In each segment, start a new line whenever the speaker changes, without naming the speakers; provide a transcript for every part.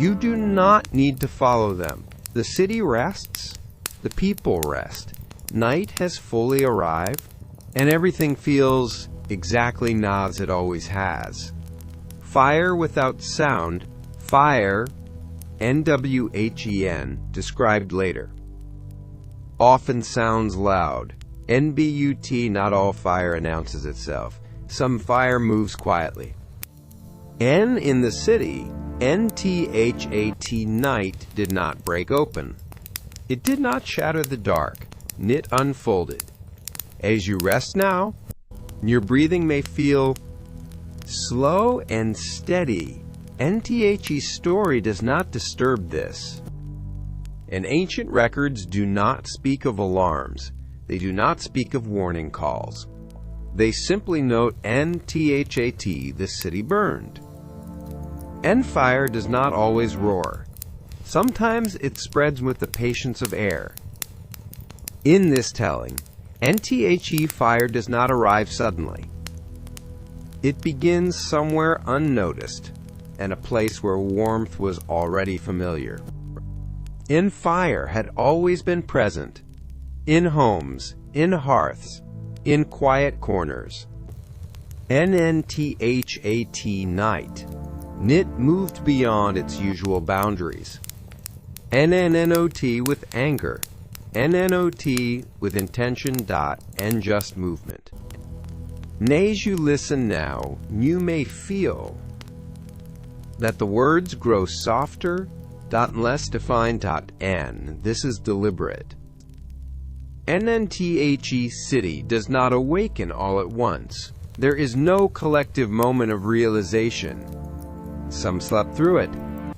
You do not need to follow them. The city rests, the people rest. Night has fully arrived, and everything feels exactly as it always has. Fire without sound, fire, NWHEN, described later. Often sounds loud. NBUT, not all fire announces itself. Some fire moves quietly. N in the city, NTHAT, night, did not break open. It did not shatter the dark. It unfolded. As you rest now, your breathing may feel slow and steady. NTHE's story does not disturb this. And ancient records do not speak of alarms. They do not speak of warning calls. They simply note NTHAT, the city burned. And fire does not always roar. Sometimes it spreads with the patience of air. In this telling, NTHE fire does not arrive suddenly. It begins somewhere unnoticed, and a place where warmth was already familiar. In fire had always been present, in homes, in hearths, in quiet corners. NNTHAT, night. It moved beyond its usual boundaries. NNNOT with anger. NNOT with intention, and just movement. As you listen now, you may feel that the words grow softer, less defined, n. This is deliberate. NNTHE city does not awaken all at once. There is no collective moment of realization. Some slept through it.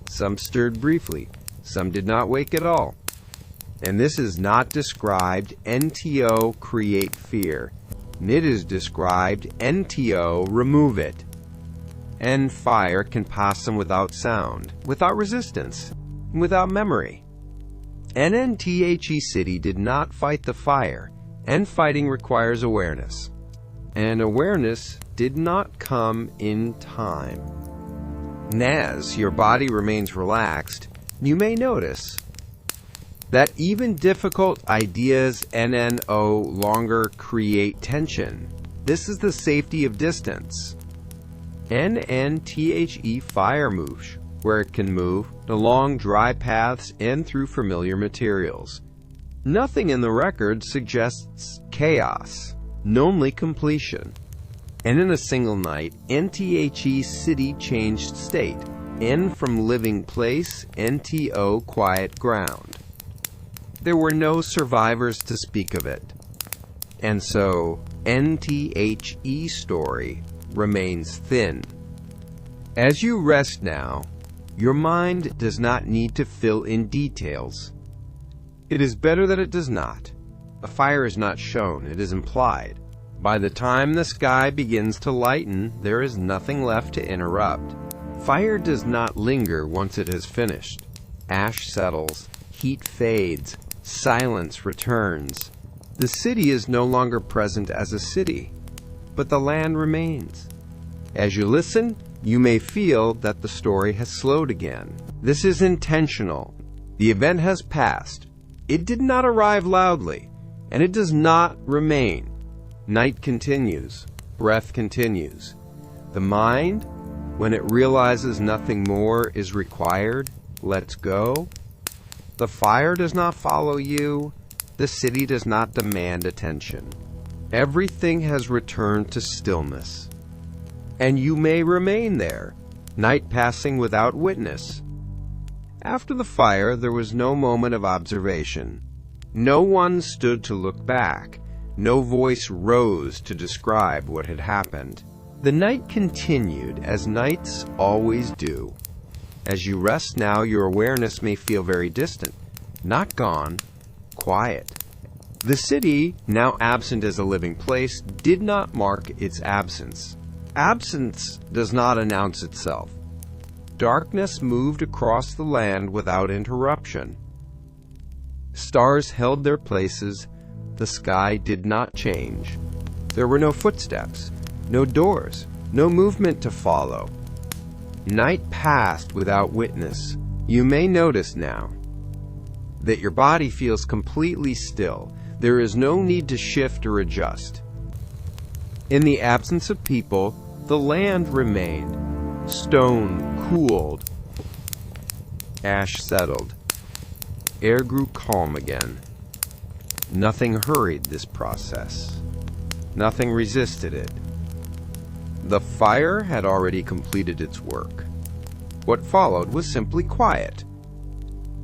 Some stirred briefly. Some did not wake at all. And this is not described NTO create fear. It is described NTO remove it. And fire can pass them without sound, without resistance, without memory. NNTHE city did not fight the fire, and fighting requires awareness. And awareness did not come in time. As your body remains relaxed, you may notice that even difficult ideas NNO longer create tension. This is the safety of distance. NNTHE fire moves, where it can move, along dry paths and through familiar materials. Nothing in the record suggests chaos, only completion. And in a single night, NTHE city changed state. N from living place, NTO quiet ground. There were no survivors to speak of it. And so, NTHE story remains thin. As you rest now, your mind does not need to fill in details. It is better that it does not. A fire is not shown, it is implied. By the time the sky begins to lighten, there is nothing left to interrupt. Fire does not linger once it has finished. Ash settles, heat fades, silence returns. The city is no longer present as a city, but the land remains. As you listen, you may feel that the story has slowed again. This is intentional. The event has passed. It did not arrive loudly, and it does not remain. Night continues. Breath continues. The mind, when it realizes nothing more is required, lets go. The fire does not follow you. The city does not demand attention. Everything has returned to stillness. And you may remain there, night passing without witness. After the fire, there was no moment of observation. No one stood to look back. No voice rose to describe what had happened. The night continued, as nights always do. As you rest now, your awareness may feel very distant, not gone, quiet. The city, now absent as a living place, did not mark its absence. Absence does not announce itself. Darkness moved across the land without interruption. Stars held their places. The sky did not change. There were no footsteps, no doors, no movement to follow. Night passed without witness. You may notice now that your body feels completely still. There is no need to shift or adjust. In the absence of people, the land remained. Stone cooled. Ash settled. Air grew calm again. Nothing hurried this process. Nothing resisted it. The fire had already completed its work. What followed was simply quiet.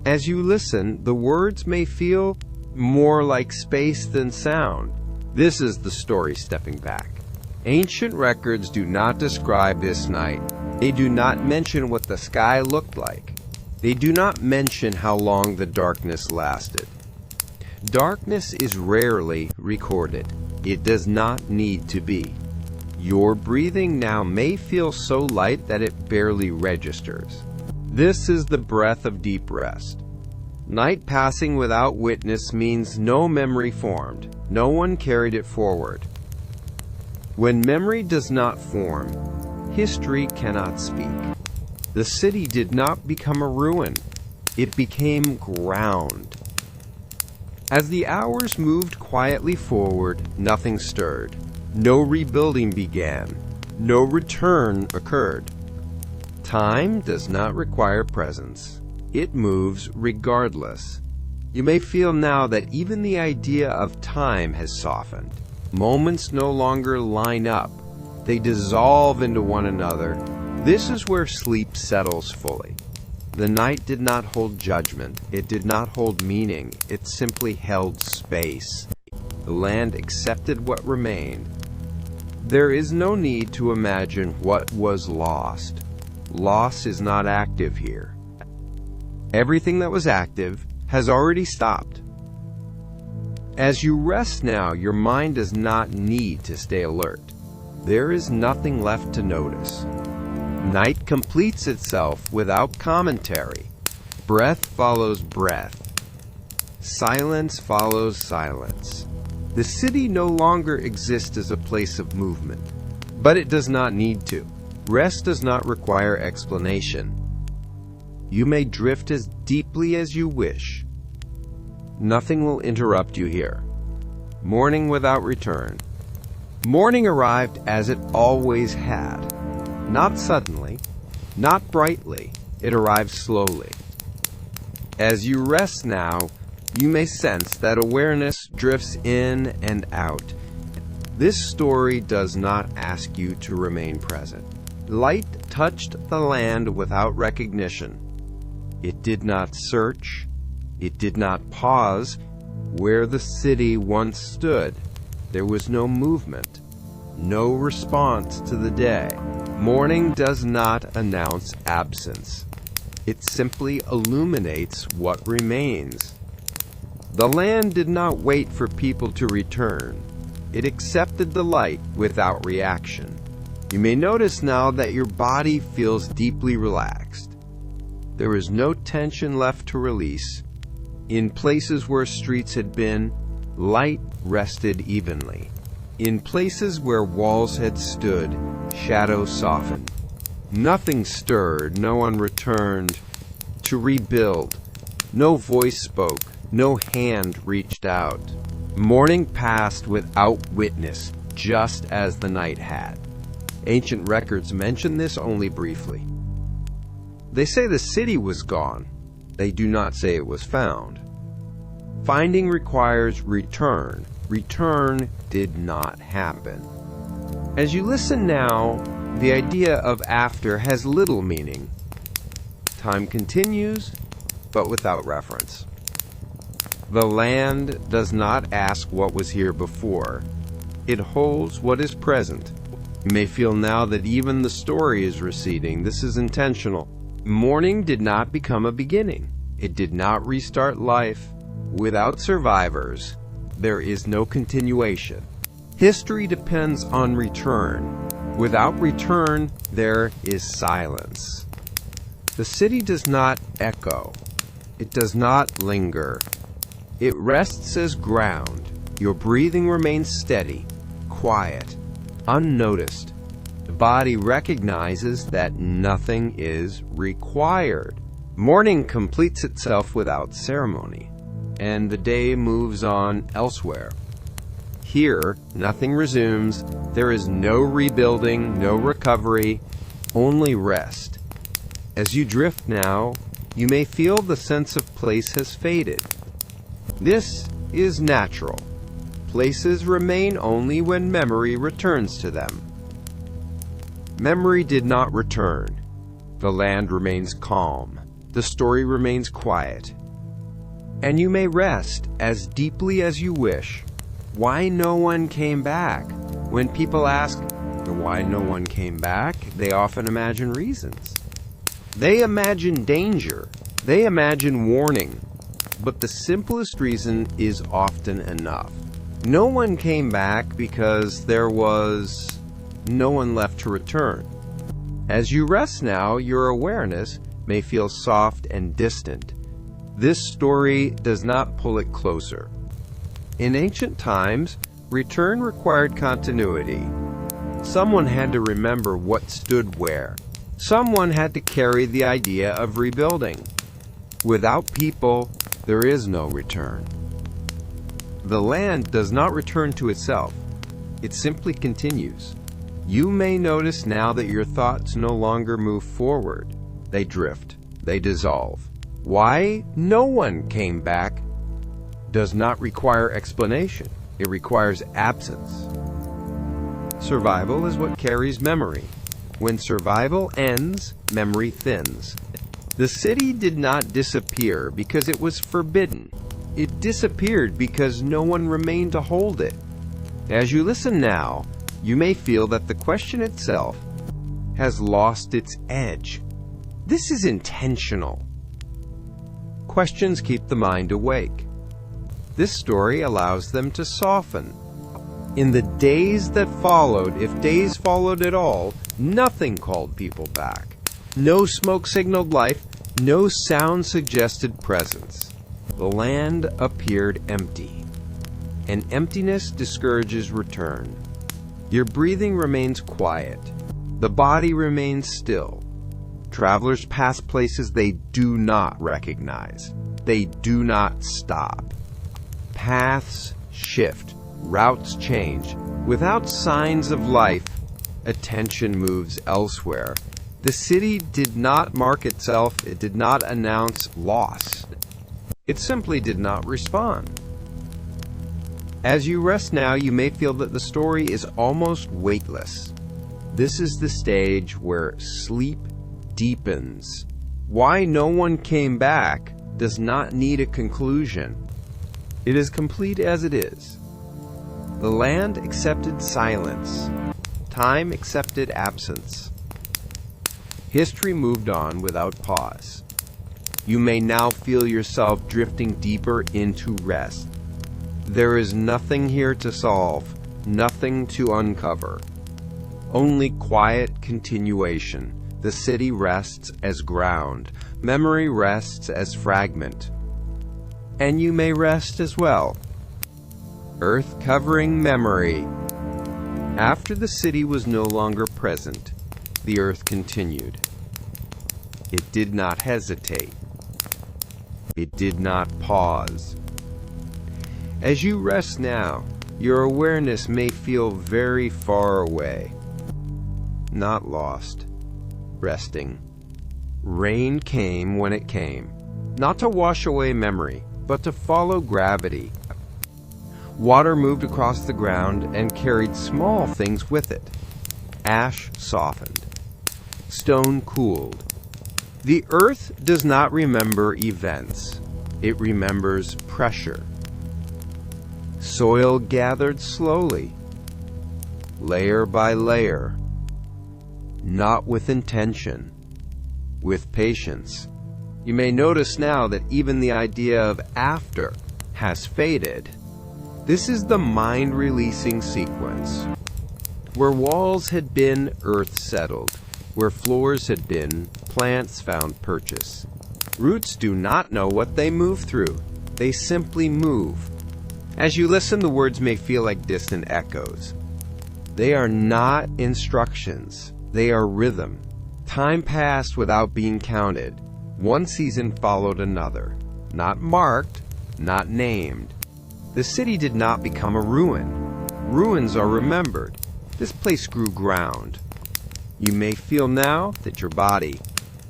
As you listen, the words may feel more like space than sound. This is the story stepping back. Ancient records do not describe this night. They do not mention what the sky looked like. They do not mention how long the darkness lasted. Darkness is rarely recorded. It does not need to be. Your breathing now may feel so light that it barely registers. This is the breath of deep rest. Night passing without witness means no memory formed. No one carried it forward. When memory does not form, history cannot speak. The city did not become a ruin. It became ground. As the hours moved quietly forward, nothing stirred. No rebuilding began. No return occurred. Time does not require presence. It moves regardless. You may feel now that even the idea of time has softened. Moments no longer line up. They dissolve into one another. This is where sleep settles fully. The night did not hold judgment. It did not hold meaning. It simply held space. The land accepted what remained. There is no need to imagine what was lost. Loss is not active here. Everything that was active has already stopped. As you rest now, your mind does not need to stay alert. There is nothing left to notice. Night completes itself without commentary. Breath follows breath. Silence follows silence. The city no longer exists as a place of movement, but it does not need to. Rest does not require explanation. You may drift as deeply as you wish. Nothing will interrupt you here. Morning without return. Morning arrived as it always had. Not suddenly, not brightly. It arrived slowly. As you rest now, you may sense that awareness drifts in and out. This story does not ask you to remain present. Light touched the land without recognition. It did not search. It did not pause. Where the city once stood, there was no movement, no response to the day. Morning does not announce absence. It simply illuminates what remains. The land did not wait for people to return. It accepted the light without reaction. You may notice now that your body feels deeply relaxed. There is no tension left to release. In places where streets had been, light rested evenly. In places where walls had stood, shadows softened. Nothing stirred, no one returned to rebuild. No voice spoke, no hand reached out. Morning passed without witness, just as the night had. Ancient records mention this only briefly. They say the city was gone. They do not say it was found. Finding requires return. Return did not happen. As you listen now, the idea of after has little meaning. Time continues, but without reference. The land does not ask what was here before. It holds what is present. You may feel now that even the story is receding. This is intentional. Morning did not become a beginning. It did not restart life. Without survivors, there is no continuation. History depends on return. Without return, there is silence. The city does not echo. It does not linger. It rests as ground. Your breathing remains steady, quiet, unnoticed. The body recognizes that nothing is required. Morning completes itself without ceremony, and the day moves on elsewhere. Here, nothing resumes. There is no rebuilding, no recovery, only rest. As you drift now, you may feel the sense of place has faded. This is natural. Places remain only when memory returns to them. Memory did not return. The land remains calm. The story remains quiet. And you may rest as deeply as you wish. Why no one came back? When people ask why no one came back, they often imagine reasons. They imagine danger. They imagine warning. But the simplest reason is often enough. No one came back because there was no one left to return. As you rest now, your awareness may feel soft and distant. This story does not pull it closer. In ancient times, return required continuity. Someone had to remember what stood where. Someone had to carry the idea of rebuilding. Without people, there is no return. The land does not return to itself. It simply continues. You may notice now that your thoughts no longer move forward. They drift. They dissolve. Why no one came back does not require explanation. It requires absence. Survival is what carries memory. When survival ends, memory thins. The city did not disappear because it was forbidden. It disappeared because no one remained to hold it. As you listen now, you may feel that the question itself has lost its edge. This is intentional. Questions keep the mind awake. This story allows them to soften. In the days that followed, if days followed at all, nothing called people back. No smoke signaled life, no sound suggested presence. The land appeared empty. And emptiness discourages return. Your breathing remains quiet. The body remains still. Travelers pass places they do not recognize. They do not stop. Paths shift. Routes change. Without signs of life, attention moves elsewhere. The city did not mark itself. It did not announce loss. It simply did not respond. As you rest now, you may feel that the story is almost weightless. This is the stage where sleep deepens. Why no one came back does not need a conclusion. It is complete as it is. The land accepted silence. Time accepted absence. History moved on without pause. You may now feel yourself drifting deeper into rest. There is nothing here to solve, nothing to uncover. Only quiet continuation. The city rests as ground. Memory rests as fragment. And you may rest as well. Earth covering memory. After the city was no longer present, the earth continued. It did not hesitate. It did not pause. As you rest now, your awareness may feel very far away. Not lost. Resting. Rain came when it came, not to wash away memory, but to follow gravity. Water moved across the ground and carried small things with it. Ash softened. Stone cooled. The earth does not remember events. It remembers pressure. Soil gathered slowly, layer by layer, not with intention, with patience. You may notice now that even the idea of after has faded. This is the mind-releasing sequence. Where walls had been, earth settled. Where floors had been, plants found purchase. Roots do not know what they move through. They simply move. As you listen, the words may feel like distant echoes. They are not instructions. They are rhythm. Time passed without being counted. One season followed another, not marked, not named. The city did not become a ruin. Ruins are remembered. This place grew ground. You may feel now that your body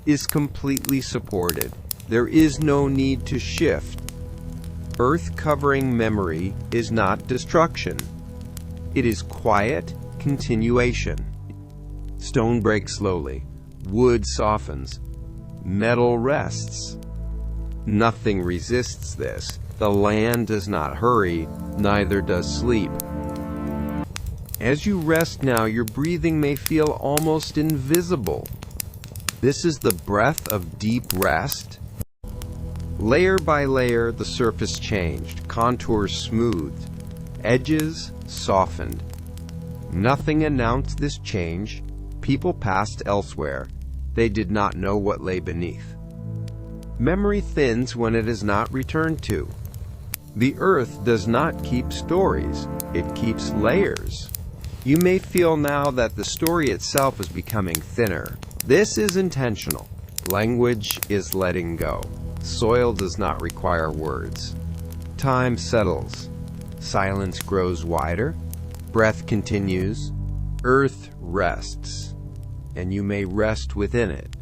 is completely supported. There is no need to shift. Earth-covering memory is not destruction. It is quiet continuation. Stone breaks slowly. Wood softens. Metal rests. Nothing resists this. The land does not hurry, neither does sleep. As you rest now, your breathing may feel almost invisible. This is the breath of deep rest. Layer by layer, the surface changed, contours smoothed, edges softened. Nothing announced this change. People passed elsewhere. They did not know what lay beneath. Memory thins when it is not returned to. The earth does not keep stories. It keeps layers. You may feel now that the story itself is becoming thinner. This is intentional. Language is letting go. Soil does not require words. Time settles. Silence grows wider. Breath continues. Earth rests. And you may rest within it.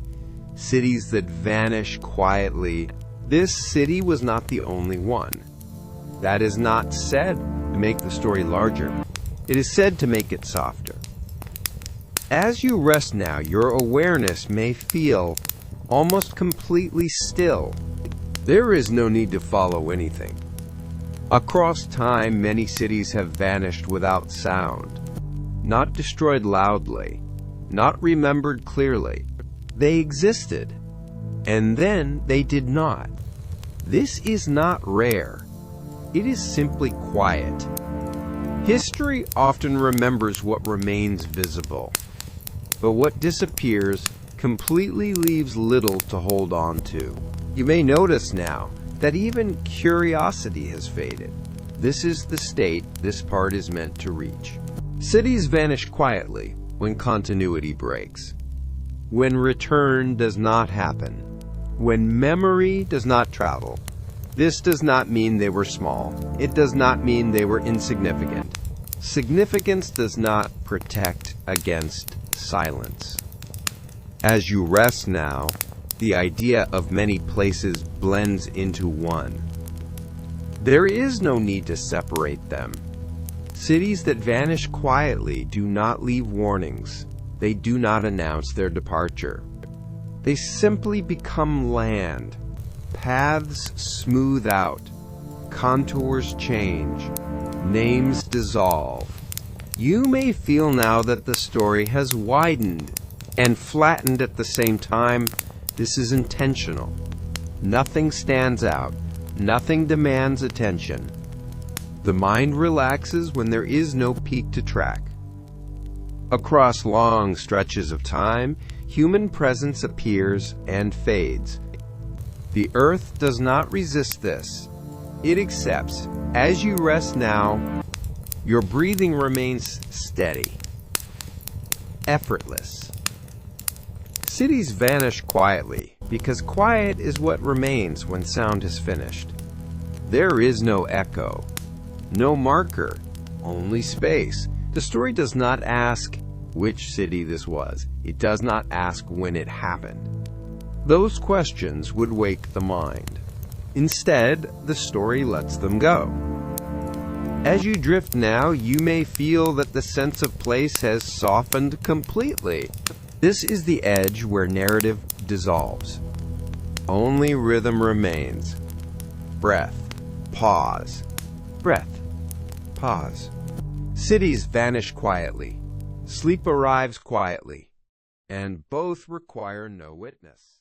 Cities that vanish quietly. This city was not the only one. That is not said to make the story larger. It is said to make it softer. As you rest now, your awareness may feel almost completely still. There is no need to follow anything. Across time, many cities have vanished without sound, not destroyed loudly, not remembered clearly. They existed, and then they did not. This is not rare. It is simply quiet. History often remembers what remains visible, but what disappears completely leaves little to hold on to. You may notice now that even curiosity has faded. This is the state this part is meant to reach. Cities vanish quietly when continuity breaks, when return does not happen, when memory does not travel. This does not mean they were small. It does not mean they were insignificant. Significance does not protect against silence. As you rest now, the idea of many places blends into one. There is no need to separate them. Cities that vanish quietly do not leave warnings. They do not announce their departure. They simply become land. Paths smooth out. Contours change. Names dissolve. You may feel now that the story has widened and flattened at the same time. This is intentional. Nothing stands out. Nothing demands attention. The mind relaxes when there is no peak to track. Across long stretches of time, human presence appears and fades. The earth does not resist this. It accepts. As you rest now, your breathing remains steady, effortless. Cities vanish quietly because quiet is what remains when sound is finished. There is no echo, no marker, only space. The story does not ask which city this was. It does not ask when it happened. Those questions would wake the mind. Instead, the story lets them go. As you drift now, you may feel that the sense of place has softened completely. This is the edge where narrative dissolves. Only rhythm remains. Breath, pause. Breath, pause. Cities vanish quietly. Sleep arrives quietly. And both require no witness.